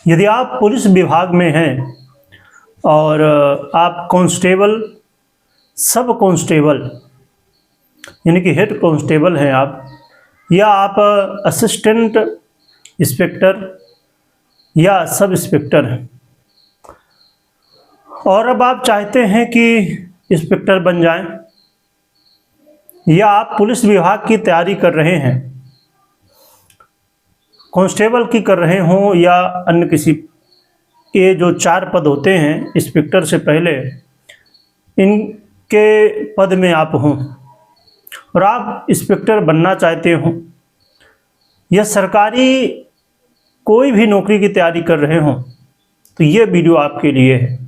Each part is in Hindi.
यदि आप पुलिस विभाग में हैं और आप कांस्टेबल, सब कांस्टेबल यानी कि हेड कांस्टेबल हैं आप, या आप असिस्टेंट इंस्पेक्टर या सब इंस्पेक्टर हैं और अब आप चाहते हैं कि इंस्पेक्टर बन जाएं, या आप पुलिस विभाग की तैयारी कर रहे हैं, कांस्टेबल की कर रहे हों या अन्य किसी, ये जो 4 पद होते हैं इंस्पेक्टर से पहले, इनके पद में आप हों और आप इंस्पेक्टर बनना चाहते हों या सरकारी कोई भी नौकरी की तैयारी कर रहे हों, तो ये वीडियो आपके लिए है।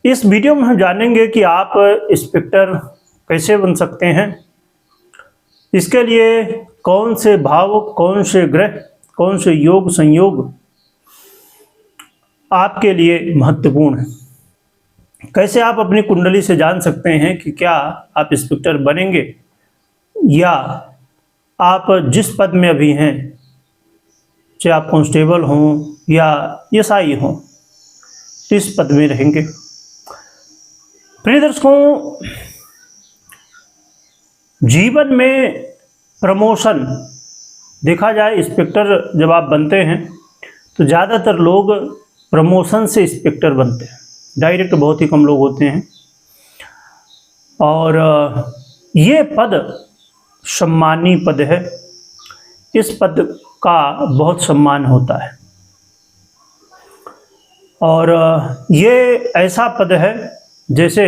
इस वीडियो में हम जानेंगे कि आप इंस्पेक्टर कैसे बन सकते हैं, इसके लिए कौन से भाव, कौन से ग्रह, कौन से योग संयोग आपके लिए महत्वपूर्ण है, कैसे आप अपनी कुंडली से जान सकते हैं कि क्या आप इंस्पेक्टर बनेंगे या आप जिस पद में अभी हैं, चाहे आप कांस्टेबल हों या एसआई हों, इस पद में रहेंगे। प्रिय दर्शकों, जीवन में प्रमोशन देखा जाए, इंस्पेक्टर जब आप बनते हैं तो ज़्यादातर लोग प्रमोशन से इंस्पेक्टर बनते हैं, डायरेक्ट बहुत ही कम लोग होते हैं। और ये पद सम्मानीय पद है, इस पद का बहुत सम्मान होता है और ये ऐसा पद है जैसे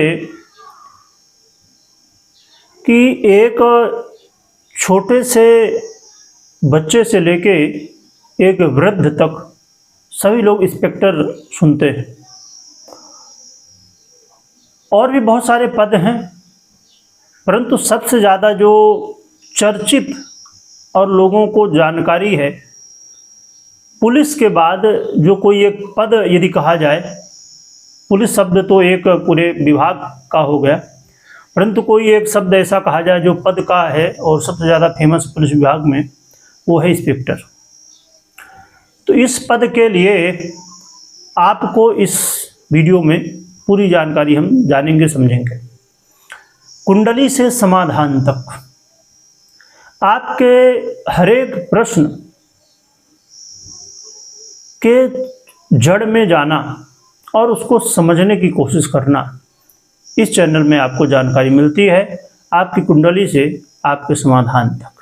कि एक छोटे से बच्चे से लेके एक वृद्ध तक सभी लोग इंस्पेक्टर सुनते हैं। और भी बहुत सारे पद हैं, परंतु सबसे ज़्यादा जो चर्चित और लोगों को जानकारी है, पुलिस के बाद जो कोई एक पद यदि कहा जाए, पुलिस शब्द तो एक पूरे विभाग का हो गया, परंतु कोई एक शब्द ऐसा कहा जाए जो पद का है और सबसे ज़्यादा फेमस पुलिस विभाग में, वो है इंस्पेक्टर। तो इस पद के लिए आपको इस वीडियो में पूरी जानकारी हम जानेंगे, समझेंगे। कुंडली से समाधान तक आपके हर एक प्रश्न के जड़ में जाना और उसको समझने की कोशिश करना, इस चैनल में आपको जानकारी मिलती है, आपकी कुंडली से आपके समाधान तक।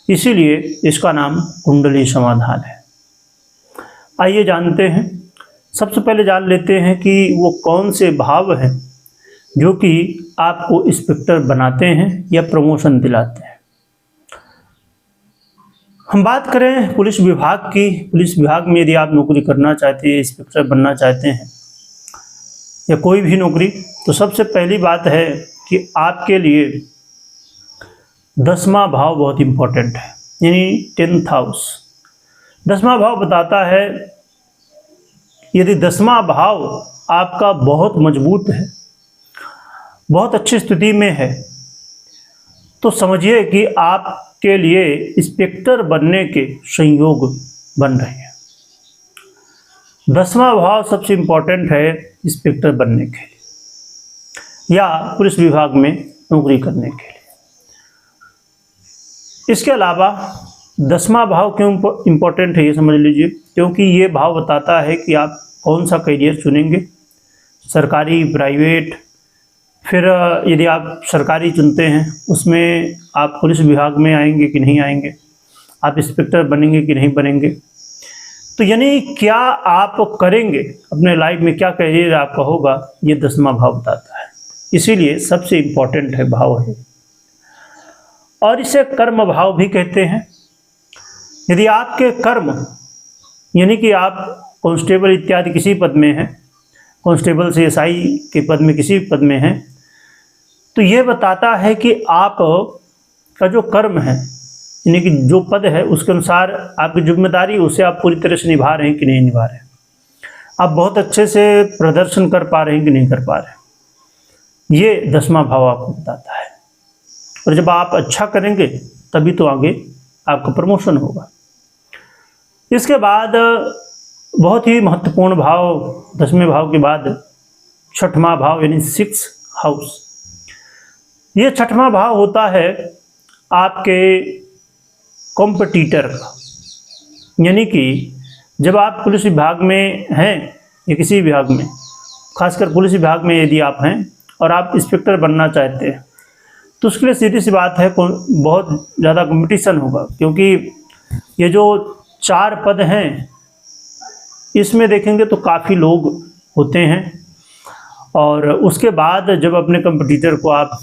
इसीलिए इसका नाम कुंडली समाधान है। आइए जानते हैं। सबसे पहले जान लेते हैं कि वो कौन से भाव हैं जो कि आपको इंस्पेक्टर बनाते हैं या प्रमोशन दिलाते हैं। हम बात करें पुलिस विभाग की। पुलिस विभाग में यदि आप नौकरी करना चाहते हैं, इंस्पेक्टर बनना चाहते हैं या कोई भी नौकरी, तो सबसे पहली बात है कि आपके लिए 10वां भाव बहुत इम्पोर्टेंट है, यानी 10th हाउस। 10वां भाव बताता है, यदि 10वां भाव आपका बहुत मजबूत है, बहुत अच्छी स्थिति में है, तो समझिए कि आपके लिए इंस्पेक्टर बनने के संयोग बन रहे हैं। 10वां भाव सबसे इम्पोर्टेंट है इंस्पेक्टर बनने के लिए या पुलिस विभाग में नौकरी करने के लिए। इसके अलावा 10वां भाव क्यों इम्पोर्टेंट है ये समझ लीजिए, क्योंकि ये भाव बताता है कि आप कौन सा करियर चुनेंगे, सरकारी, प्राइवेट। फिर यदि आप सरकारी चुनते हैं, उसमें आप पुलिस विभाग में आएंगे कि नहीं आएंगे, आप इंस्पेक्टर बनेंगे कि नहीं बनेंगे, तो यानी क्या आप करेंगे अपने लाइफ में, क्या करियर आपका होगा, ये 10वां भाव बताता है। इसीलिए सबसे इम्पोर्टेंट है भाव है, और इसे कर्म भाव भी कहते हैं। यदि आपके कर्म, यानी कि आप कांस्टेबल इत्यादि किसी पद में हैं, कांस्टेबल से एसआई के पद में किसी पद में हैं, तो ये बताता है कि आप का जो कर्म है, यानी कि जो पद है, उसके अनुसार आपकी जिम्मेदारी, उसे आप पूरी तरह से निभा रहे हैं कि नहीं निभा रहे हैं, आप बहुत अच्छे से प्रदर्शन कर पा रहे हैं कि नहीं कर पा रहे हैं, ये 10वां भाव आपको बताता है। और जब आप अच्छा करेंगे तभी तो आगे आपका प्रमोशन होगा। इसके बाद बहुत ही महत्वपूर्ण भाव 10वें भाव के बाद 6वां भाव यानी 6th हाउस। ये 6वां भाव होता है आपके कॉम्पिटिटर का, यानी कि जब आप पुलिस विभाग में हैं या किसी विभाग में, खासकर पुलिस विभाग में यदि आप हैं और आप इंस्पेक्टर बनना चाहते हैं तो उसके लिए सीधी सी बात है बहुत ज़्यादा कंपटीशन होगा, क्योंकि ये जो 4 पद हैं इसमें देखेंगे तो काफ़ी लोग होते हैं। और उसके बाद जब अपने कंपटीटर को आप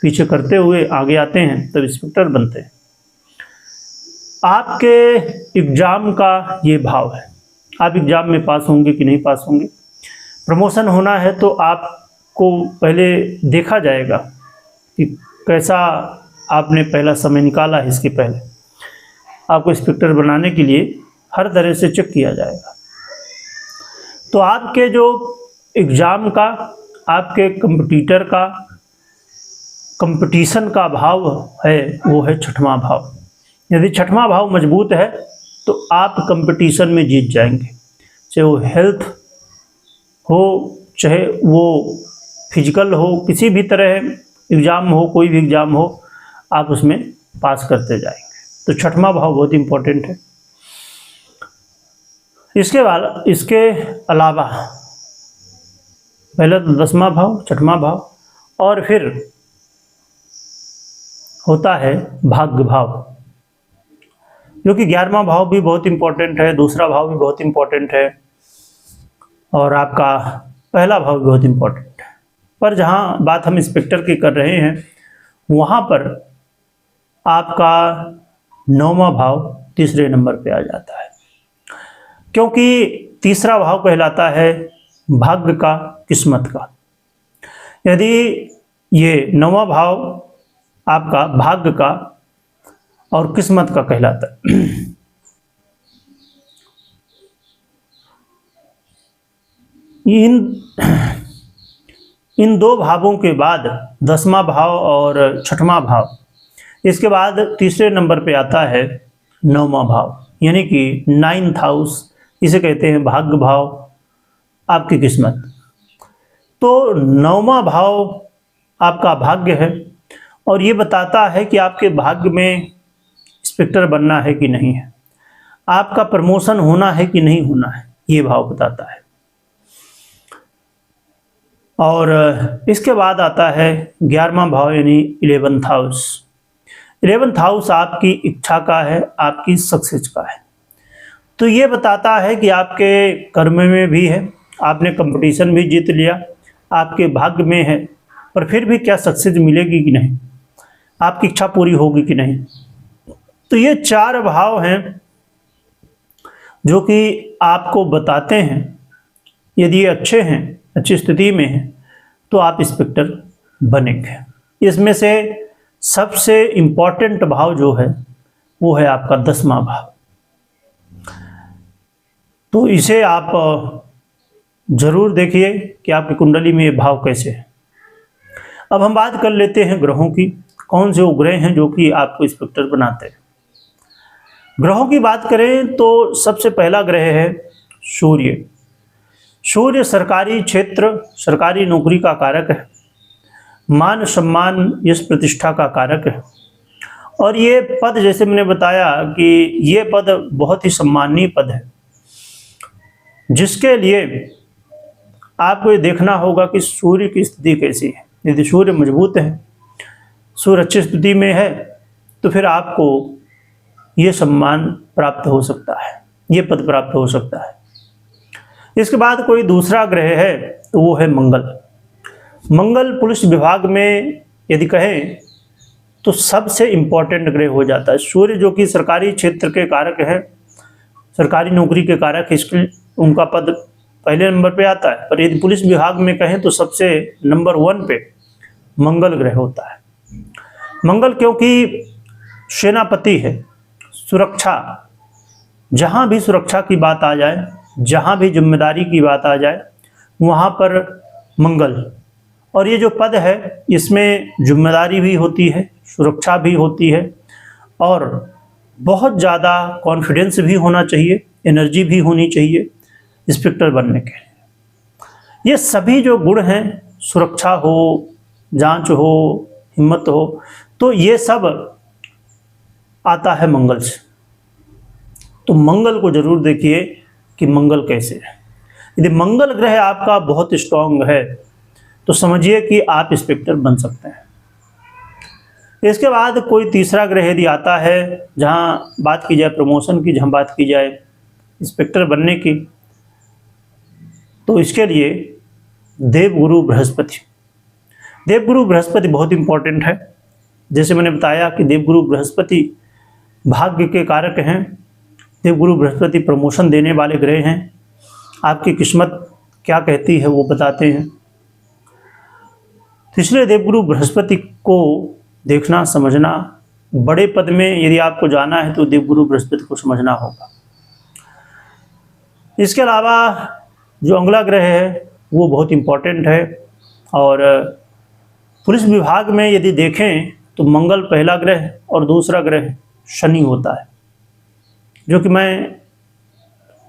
पीछे करते हुए आगे आते हैं तब इंस्पेक्टर बनते हैं। आपके एग्ज़ाम का ये भाव है, आप एग्ज़ाम में पास होंगे कि नहीं पास होंगे। प्रमोशन होना है तो आपको पहले देखा जाएगा कि कैसा आपने पहला समय निकाला है। इसके पहले आपको इंस्पेक्टर बनाने के लिए हर तरह से चेक किया जाएगा। तो आपके जो एग्ज़ाम का, आपके कंपटीटर का, कंपटीशन का भाव है वो है 6वां भाव। यदि 6वां भाव मजबूत है तो आप कंपटीशन में जीत जाएंगे, चाहे वो हेल्थ हो, चाहे वो फिजिकल हो, किसी भी तरह एग्ज़ाम हो, कोई भी एग्ज़ाम हो, आप उसमें पास करते जाएंगे। तो 6वां भाव बहुत इम्पोर्टेंट है। इसके अलावा पहले तो 10वां भाव, 6वां भाव, और फिर होता है भाग्य भाव, जो कि 11वां भाव भी बहुत इम्पोर्टेंट है, दूसरा भाव भी बहुत इम्पोर्टेंट है और आपका पहला भाव भी बहुत इम्पोर्टेंट है। पर जहाँ बात हम इंस्पेक्टर की कर रहे हैं वहाँ पर आपका 9वां भाव तीसरे नंबर पे आ जाता है, क्योंकि तीसरा भाव कहलाता है भाग्य का, किस्मत का। यदि ये 9वां भाव आपका भाग्य का और किस्मत का कहलाता है, इन 2 भावों के बाद 10वां भाव और 6वां भाव, इसके बाद तीसरे नंबर पे आता है 9वां भाव, यानी कि 9th हाउस, इसे कहते हैं भाग्य भाव, आपकी किस्मत। तो 9वां भाव आपका भाग्य है और ये बताता है कि आपके भाग्य में इंस्पेक्टर बनना है कि नहीं है, आपका प्रमोशन होना है कि नहीं होना है, ये भाव बताता है। और इसके बाद आता है 11वां भाव यानी 11th हाउस। 11th हाउस आपकी इच्छा का है, आपकी सक्सेस का है। तो ये बताता है कि आपके कर्म में भी है, आपने कंपटीशन भी जीत लिया, आपके भाग्य में है, पर फिर भी क्या सक्सेस मिलेगी कि नहीं, आपकी इच्छा पूरी होगी कि नहीं। तो ये 4 भाव हैं जो कि आपको बताते हैं यदि ये अच्छे हैं, अच्छी स्थिति में हैं, तो आप इंस्पेक्टर बनेंगे। इसमें से सबसे इम्पोर्टेंट भाव जो है वो है आपका 10वां भाव। तो इसे आप जरूर देखिए कि आपकी कुंडली में ये भाव कैसे है। अब हम बात कर लेते हैं ग्रहों की, कौन से वो ग्रह हैं जो कि आपको इंस्पेक्टर बनाते हैं। ग्रहों की बात करें तो सबसे पहला ग्रह है सूर्य। सूर्य सरकारी क्षेत्र, सरकारी नौकरी का कारक है, मान सम्मान, यश प्रतिष्ठा का कारक है। और ये पद, जैसे मैंने बताया कि ये पद बहुत ही सम्माननीय पद है, जिसके लिए आपको ये देखना होगा कि सूर्य की स्थिति कैसी है। यदि सूर्य मजबूत है, सूर्य अच्छी स्थिति में है, तो फिर आपको ये सम्मान प्राप्त हो सकता है, ये पद प्राप्त हो सकता है। इसके बाद कोई दूसरा ग्रह है तो वो है मंगल। मंगल पुलिस विभाग में यदि कहें तो सबसे इम्पोर्टेंट ग्रह हो जाता है। सूर्य जो कि सरकारी क्षेत्र के कारक है, सरकारी नौकरी के कारक, इसके उनका पद पहले नंबर पे आता है। पर यदि पुलिस विभाग में कहें तो सबसे नंबर 1 पे मंगल ग्रह होता है। मंगल क्योंकि सेनापति है, सुरक्षा, जहाँ भी सुरक्षा की बात आ जाए, जहाँ भी जिम्मेदारी की बात आ जाए, वहाँ पर मंगल। और ये जो पद है इसमें जिम्मेदारी भी होती है, सुरक्षा भी होती है और बहुत ज़्यादा कॉन्फिडेंस भी होना चाहिए एनर्जी भी होनी चाहिए इंस्पेक्टर बनने के लिए। ये सभी जो गुण हैं, सुरक्षा हो, जांच हो, हिम्मत हो, तो ये सब आता है मंगल से। तो मंगल को जरूर देखिए कि मंगल कैसे है। यदि मंगल ग्रह आपका बहुत स्ट्रांग है तो समझिए कि आप इंस्पेक्टर बन सकते हैं। इसके बाद कोई तीसरा ग्रह यदि आता है, जहाँ बात की जाए प्रमोशन की, जहाँ बात की जाए इंस्पेक्टर बनने की, तो इसके लिए देवगुरु बृहस्पति। देवगुरु बृहस्पति बहुत इंपॉर्टेंट है। जैसे मैंने बताया कि देवगुरु बृहस्पति भाग्य के कारक हैं। देवगुरु बृहस्पति प्रमोशन देने वाले ग्रह हैं। आपकी किस्मत क्या कहती है वो बताते हैं। तो इसलिए देवगुरु बृहस्पति को देखना, समझना, बड़े पद में यदि आपको जाना है तो देवगुरु बृहस्पति को समझना होगा। इसके अलावा जो अगला ग्रह है वो बहुत इम्पोर्टेंट है, और पुलिस विभाग में यदि देखें तो मंगल पहला ग्रह और दूसरा ग्रह शनि होता है, जो कि मैं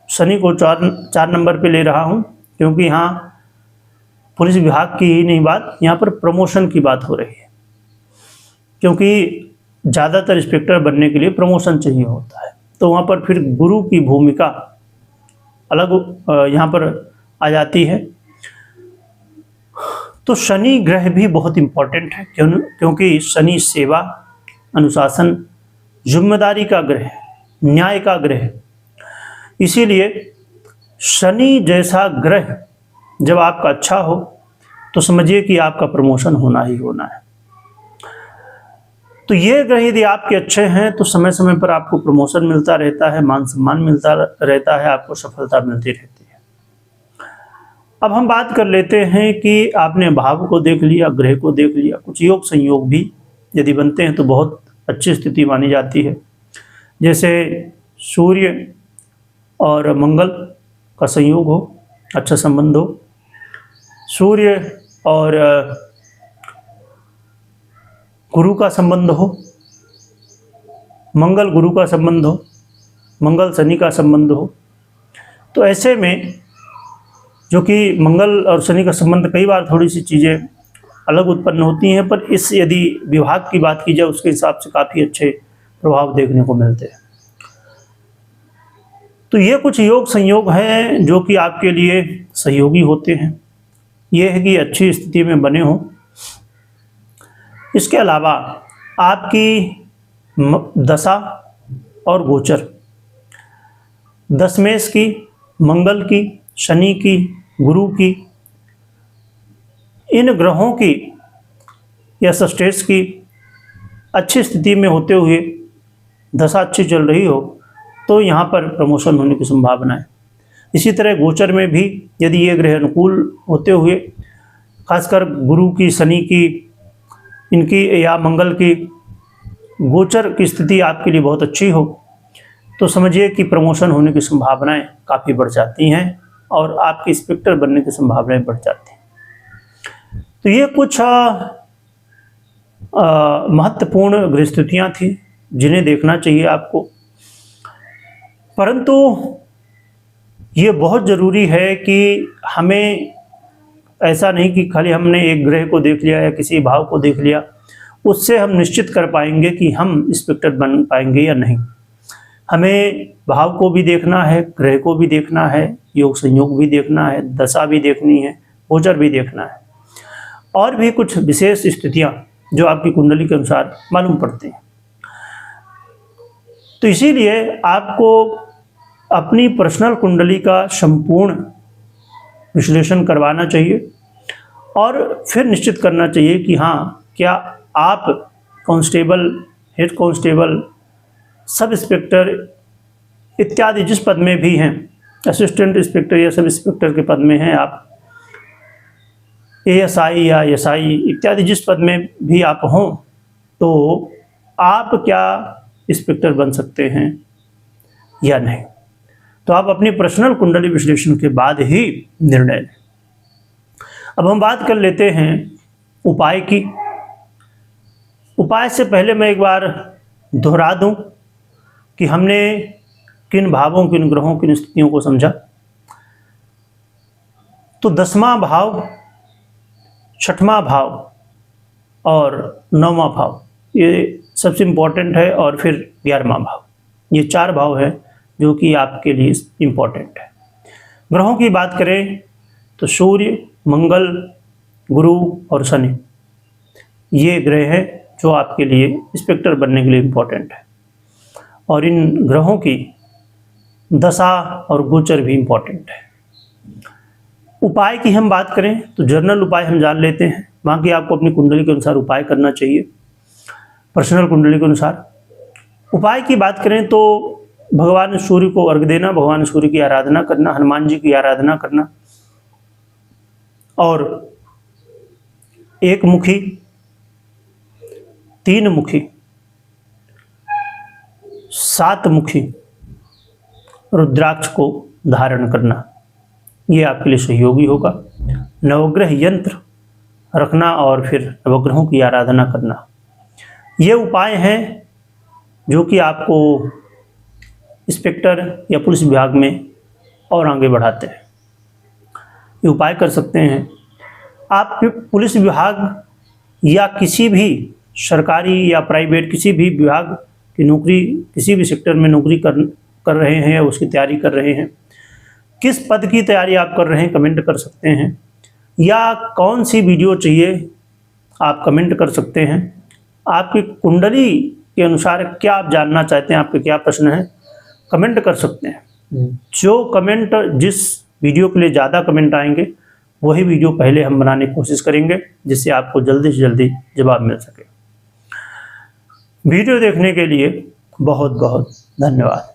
शनि को चार नंबर पे ले रहा हूँ, क्योंकि यहाँ पुलिस विभाग की ही नहीं बात, यहाँ पर प्रमोशन की बात हो रही है। क्योंकि ज़्यादातर इंस्पेक्टर बनने के लिए प्रमोशन चाहिए होता है, तो वहाँ पर फिर गुरु की भूमिका अलग यहाँ पर आ जाती है। तो शनि ग्रह भी बहुत इम्पोर्टेंट है, क्योंकि शनि सेवा, अनुशासन, जिम्मेदारी का ग्रह, न्याय का ग्रह। इसीलिए शनि जैसा ग्रह जब आपका अच्छा हो तो समझिए कि आपका प्रमोशन होना ही होना है। तो ये ग्रह यदि आपके अच्छे हैं तो समय समय पर आपको प्रमोशन मिलता रहता है, मान सम्मान मिलता रहता है, आपको सफलता मिलती रहती है। अब हम बात कर लेते हैं कि आपने भाव को देख लिया, ग्रह को देख लिया, कुछ योग संयोग भी यदि बनते हैं तो बहुत अच्छी स्थिति मानी जाती है। जैसे सूर्य और मंगल का संयोग हो, अच्छा संबंध हो, सूर्य और गुरु का संबंध हो, मंगल गुरु का संबंध हो, मंगल शनि का संबंध हो, तो ऐसे में जो कि मंगल और शनि का संबंध, कई बार थोड़ी सी चीज़ें अलग उत्पन्न होती हैं, पर इस यदि विभाग की बात की जाए उसके हिसाब से काफ़ी अच्छे प्रभाव देखने को मिलते हैं। तो ये कुछ योग संयोग हैं जो कि आपके लिए सहयोगी होते हैं। ये है कि अच्छी स्थिति में बने हों। इसके अलावा आपकी दशा और गोचर, दशमेश की, मंगल की, शनि की, गुरु की, इन ग्रहों की या षष्ठेश की अच्छी स्थिति में होते हुए दशा अच्छी चल रही हो तो यहाँ पर प्रमोशन होने की संभावना है। इसी तरह गोचर में भी यदि ये ग्रह अनुकूल होते हुए, खासकर गुरु की, शनि की, इनकी या मंगल की गोचर की स्थिति आपके लिए बहुत अच्छी हो तो समझिए कि प्रमोशन होने की संभावनाएं काफ़ी बढ़ जाती हैं और आपके इंस्पेक्टर बनने की संभावनाएं बढ़ जाती हैं। तो ये कुछ महत्वपूर्ण गृहस्थितियाँ थी जिन्हें देखना चाहिए आपको, परंतु ये बहुत ज़रूरी है कि हमें ऐसा नहीं कि खाली हमने एक ग्रह को देख लिया या किसी भाव को देख लिया उससे हम निश्चित कर पाएंगे कि हम इंस्पेक्टर बन पाएंगे या नहीं। हमें भाव को भी देखना है, ग्रह को भी देखना है, योग संयोग भी देखना है, दशा भी देखनी है, गोचर भी देखना है, और भी कुछ विशेष स्थितियाँ जो आपकी कुंडली के अनुसार मालूम पड़ती हैं। तो इसीलिए आपको अपनी पर्सनल कुंडली का संपूर्ण विश्लेषण करवाना चाहिए और फिर निश्चित करना चाहिए कि हाँ, क्या आप constable, head constable, sub inspector इत्यादि जिस पद में भी हैं, असिस्टेंट इंस्पेक्टर या सब इंस्पेक्टर के पद में हैं आप, ASI या SI इत्यादि जिस पद में भी आप हों, तो आप क्या इंस्पेक्टर बन सकते हैं या नहीं। तो आप अपनी पर्सनल कुंडली विश्लेषण के बाद ही निर्णय लें। अब हम बात कर लेते हैं उपाय की। उपाय से पहले मैं एक बार दोहरा दूं कि हमने किन भावों, किन ग्रहों, किन स्थितियों को समझा। तो 10वां भाव, 6वां भाव और 9वां भाव ये सबसे इम्पोर्टेंट है, और फिर 11वां भाव, ये 4 भाव है जो कि आपके लिए इम्पोर्टेंट है। ग्रहों की बात करें तो सूर्य, मंगल, गुरु और शनि, ये ग्रह हैं जो आपके लिए इंस्पेक्टर बनने के लिए इम्पोर्टेंट है। और इन ग्रहों की दशा और गोचर भी इम्पोर्टेंट है। उपाय की हम बात करें तो जनरल उपाय हम जान लेते हैं, बाकी आपको अपनी कुंडली के अनुसार उपाय करना चाहिए, पर्सनल कुंडली के अनुसार। उपाय की बात करें तो भगवान सूर्य को अर्घ देना, भगवान सूर्य की आराधना करना, हनुमान जी की आराधना करना, और 1 मुखी, 3 मुखी, 7 मुखी रुद्राक्ष को धारण करना, ये आपके लिए सहयोगी होगा। नवग्रह यंत्र रखना और फिर नवग्रहों की आराधना करना, ये उपाय हैं जो कि आपको इंस्पेक्टर या पुलिस विभाग में और आगे बढ़ाते हैं। ये उपाय कर सकते हैं आप पुलिस विभाग या किसी भी सरकारी या प्राइवेट किसी भी विभाग की नौकरी, किसी भी सेक्टर में नौकरी कर रहे हैं या उसकी तैयारी कर रहे हैं। किस पद की तैयारी आप कर रहे हैं कमेंट कर सकते हैं, या कौन सी वीडियो चाहिए आप कमेंट कर सकते हैं। आपकी कुंडली के अनुसार क्या आप जानना चाहते हैं, आपके क्या प्रश्न हैं, कमेंट कर सकते हैं। जो कमेंट, जिस वीडियो के लिए ज़्यादा कमेंट आएंगे वही वीडियो पहले हम बनाने की कोशिश करेंगे, जिससे आपको जल्दी से जल्दी जवाब मिल सके। वीडियो देखने के लिए बहुत बहुत धन्यवाद।